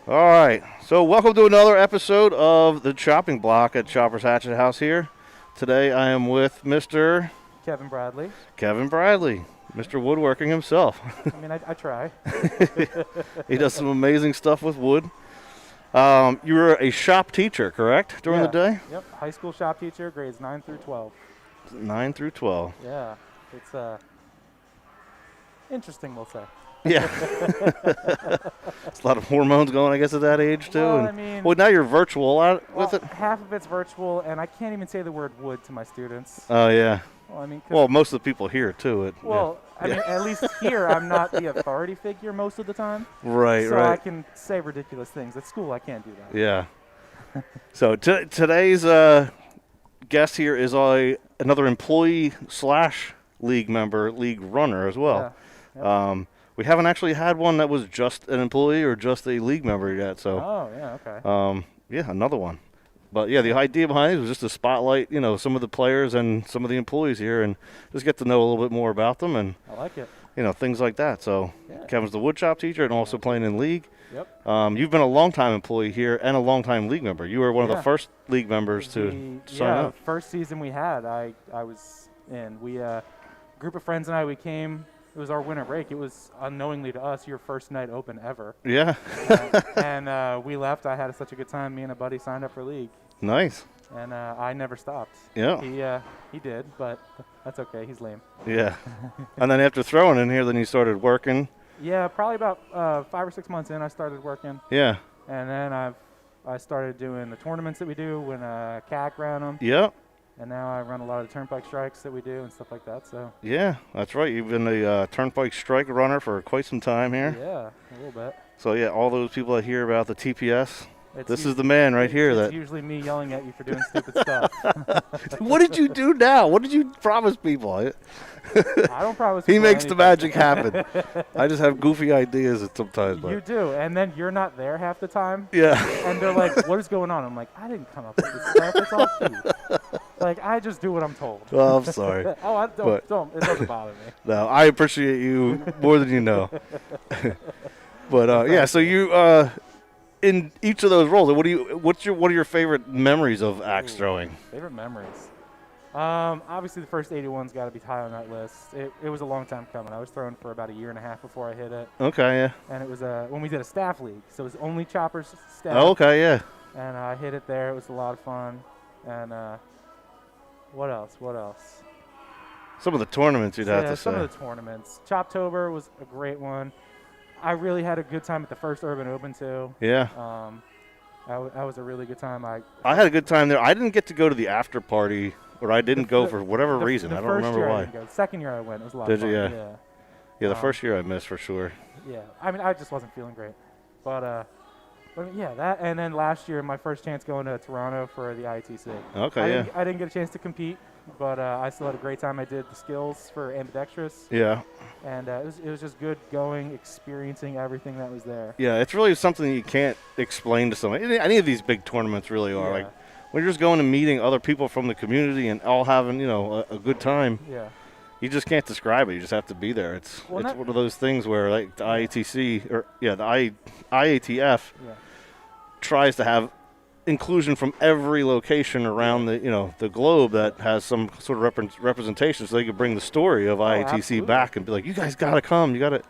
All right, so welcome to another episode of the Chopping Block at Chopper's Hatchet House here. Today I am with Mr. Kevin Bradley. Kevin Bradley, Mr. Woodworking himself. I mean, I try. He does some amazing stuff with wood. You were a shop teacher, correct, during the day? Yep, high school shop teacher, grades 9 through 12. 9 through 12. Yeah, it's interesting, we'll say. Yeah. It's a lot of hormones going, I guess, at that age, too. Well, I mean, well, now you're virtual a lot with it? Half of it's virtual, and I can't even say the word wood to my students. Oh, yeah. Well, I mean, well, most of the people here, too. I mean, at least here, I'm not the authority figure most of the time. Right, so right. I can say ridiculous things. At school, I can't do that. Yeah. So today's guest here is another employee / league member, league runner as well. Yeah. Yep. We haven't actually had one that was just an employee or just a league member yet. So. Oh, yeah, okay. Yeah, another one. But yeah, the idea behind it was just to spotlight, some of the players and some of the employees here, and just get to know a little bit more about them, and I like it. Things like that. So yeah. Kevin's the wood shop teacher and also playing in league. Yep. You've been a long-time employee here and a long-time league member. You were one of the first league members to sign up. First season we had, I was in. We group of friends and I, we came. It was our winter break. It was unknowingly to us your first night open ever. Yeah. And we left. I had such a good time. Me and a buddy signed up for league. Nice. And I never stopped. Yeah. He did, but that's okay. He's lame. Yeah. And then after throwing in here, then you started working. Yeah, probably about 5 or 6 months in, I started working. Yeah. And then I started doing the tournaments that we do when CAC ran them. Yep. And now I run a lot of the turnpike strikes that we do and stuff like that. So. Yeah, that's right. You've been a turnpike strike runner for quite some time here. Yeah, a little bit. So yeah, all those people that hear about the TPS, this is the man right here. It's usually me yelling at you for doing stupid stuff. What did you do now? What did you promise people? I don't promise. He makes anything. the magic happen. I just have goofy ideas sometimes. But. You do, and then you're not there half the time. Yeah. And they're like, "What is going on?" I'm like, "I didn't come up with this stuff. It's all you." Like, I just do what I'm told. Well, I'm sorry. Don't. It doesn't bother me. No, I appreciate you more than you know. But yeah, so you in each of those roles, what are your favorite memories of axe throwing? Favorite memories. Obviously the first 81's got to be high on that list. It was a long time coming. I was throwing for about a year and a half before I hit it. Okay, yeah. And it was when we did a staff league, so it was only choppers staff. Oh, okay, yeah. And I hit it there. It was a lot of fun. And what else? Some of the tournaments you'd have to say. Some of the tournaments. Choptober was a great one. I really had a good time at the first Urban Open too. Yeah. That was a really good time. I had a good time there. I didn't get to go to the after party, or I didn't go for whatever reason. I don't remember why. The second year I went, it was a lot of fun. Did you? Yeah. Yeah, the first year I missed for sure. Yeah. I mean, I just wasn't feeling great. But yeah, that, and then last year, my first chance going to Toronto for the ITC. Okay, I didn't get a chance to compete, but I still had a great time. I did the skills for ambidextrous. Yeah. And it was just good going, experiencing everything that was there. Yeah, it's really something you can't explain to somebody. Any of these big tournaments really are. Like, when you're just going and meeting other people from the community and all having, a good time. Yeah. You just can't describe it. You just have to be there. It's one of those things where, like, the IATC, or, the IATF tries to have inclusion from every location around the globe that has some sort of representation, so they could bring the story of IATC back and be like, you guys got to come. You got to.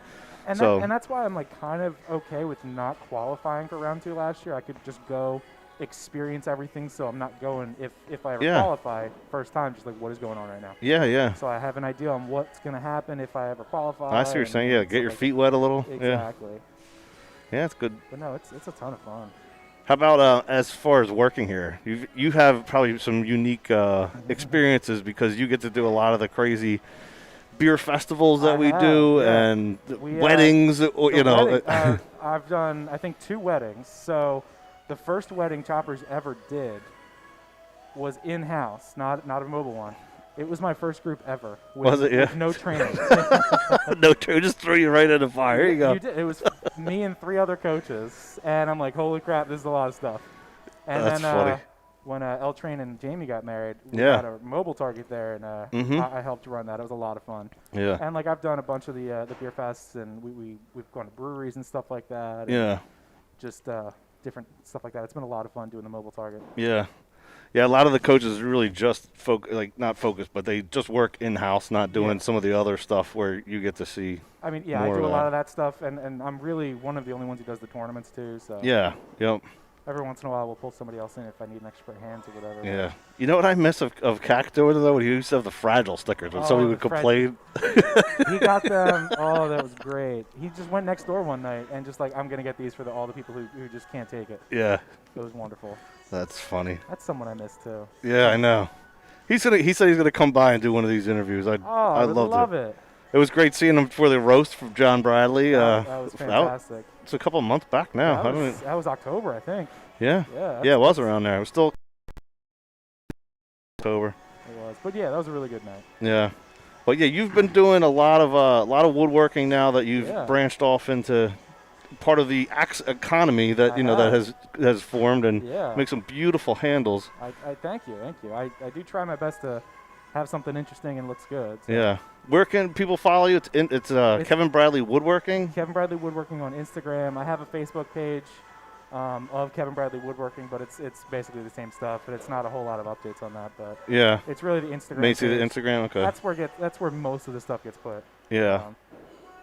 And that's why I'm like kind of okay with not qualifying for round 2 last year. I could just go experience everything, so I'm not going if I ever qualify first time, just like what is going on right now. Yeah. So I have an idea on what's going to happen if I ever qualify. I see what you're saying. Yeah, get your feet wet a little. Exactly. Yeah, it's good. But no, it's a ton of fun. How about as far as working here? You have probably some unique experiences because you get to do a lot of the crazy beer festivals that we do and weddings. I've done, I think, 2 weddings. So the first wedding Choppers ever did was in-house, not a mobile one. It was my first group ever. Was it? Yeah. With no training. No training. Just threw you right in the fire. Here you go. It was me and 3 other coaches, and I'm like, holy crap, this is a lot of stuff. And that's then funny. When L Train and Jamie got married, we had a mobile target there, and I helped run that. It was a lot of fun. Yeah. And like I've done a bunch of the beer fests, and we've gone to breweries and stuff like that. Yeah. just different stuff like that. It's been a lot of fun doing the mobile target. Yeah. Yeah, a lot of the coaches really just not focused, but they just work in-house, not doing some of the other stuff where you get to see. I mean, I do a lot of that stuff, and I'm really one of the only ones who does the tournaments too. So yeah, yep. Every once in a while, we'll pull somebody else in if I need an extra hands or whatever. Yeah. You know what I miss of CAC doing, though? He used to have the fragile stickers when somebody would complain. He got them. Oh, that was great. He just went next door one night and just like, I'm going to get these for all the people who just can't take it. Yeah. It was wonderful. That's funny. That's someone I miss, too. Yeah, I know. He said he's going to come by and do one of these interviews. I love it. It was great seeing him for the roast from John Bradley. That was fantastic. It's a couple of months back now. That was October, I think. Yeah. Yeah, it was around there. It was still October. It was. But yeah, that was a really good night. Yeah. But yeah, you've been doing a lot of woodworking now that you've branched off into part of the axe economy that that has formed and make some beautiful handles. I thank you. I do try my best to have something interesting and looks good. So. Yeah. Where can people follow you? It's Kevin Bradley Woodworking. Kevin Bradley Woodworking on Instagram. I have a Facebook page of Kevin Bradley Woodworking, but it's basically the same stuff. But it's not a whole lot of updates on that. But yeah, it's really the Instagram. Mainly the Instagram. Okay. That's where most of the stuff gets put. Yeah.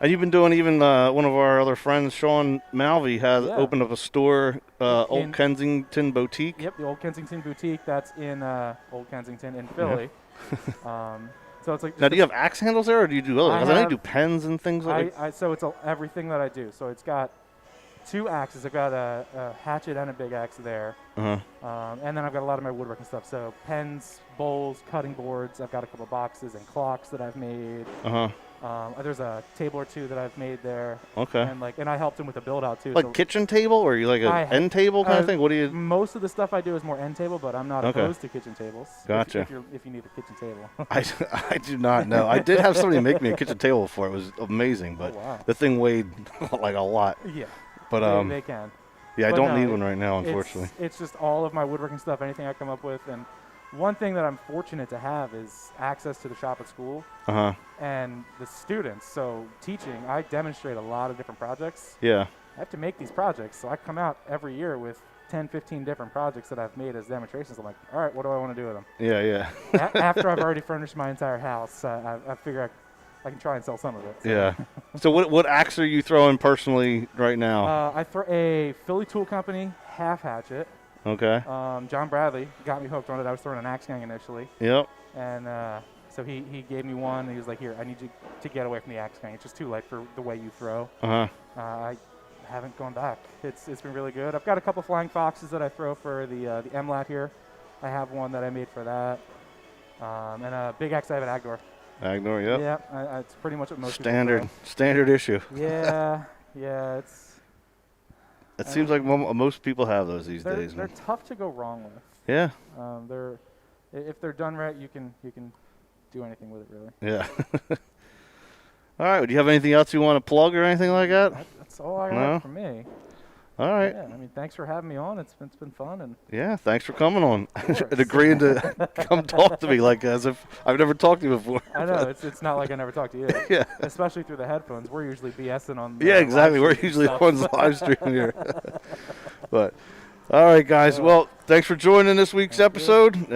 And you've been doing even one of our other friends, Sean Malvey, has opened up a store, Old Kensington Boutique. Yep, the Old Kensington Boutique. That's in Old Kensington in Philly. Yeah. So it's like. Now, do you have axe handles there, or do you do other? Because I know you do pens and things like that. So it's everything that I do. So it's got 2 axes. I've got a hatchet and a big axe there. And then I've got a lot of my woodworking stuff. So pens, bowls, cutting boards. I've got a couple boxes and clocks that I've made. There's a table or 2 that I've made there. Okay. And I helped him with a build out too. Like kitchen table, or you like an end table kind of thing? What do you? Most of the stuff I do is more end table, but I'm not opposed to kitchen tables. Gotcha. If you need a kitchen table. I do not know. I did have somebody make me a kitchen table before. It was amazing, but the thing weighed like a lot. Yeah. But they can. Yeah, I don't need one right now, unfortunately. It's just all of my woodworking stuff, anything I come up with, and one thing that I'm fortunate to have is access to the shop at school and the students. So teaching, I demonstrate a lot of different projects. Yeah. I have to make these projects, so I come out every year with 10, 15 different projects that I've made as demonstrations. I'm like, all right, what do I want to do with them? Yeah. After I've already furnished my entire house, I figure I can try and sell some of it. So. Yeah. So what axe are you throwing personally right now? I throw a Philly Tool Company half hatchet. Okay. John Bradley got me hooked on it. I was throwing an axe gang initially. Yep. And so he gave me one. And he was like, here, I need you to get away from the axe gang. It's just too light for the way you throw. I haven't gone back. It's been really good. I've got a couple flying foxes that I throw for the MLAT here. I have one that I made for that. And a big axe, I have an Agdor. Agdor, yep. Yeah, it's pretty much what most standard issue. Yeah, It seems like most people have those these days. They're tough to go wrong with. Yeah. If they're done right, you can do anything with it, really. Yeah. All right. Do you have anything else you want to plug or anything like that? That's all I got from me. All right. Yeah, I mean, thanks for having me on. It's been fun. And yeah, thanks for coming on and agreeing to come talk to me like as if I've never talked to you before. I know. It's not like I never talked to you. Yeah. Especially through the headphones. We're usually BSing on. Yeah, exactly. We're usually the ones live streaming here. But all right, guys. Well, thanks for joining this week's episode.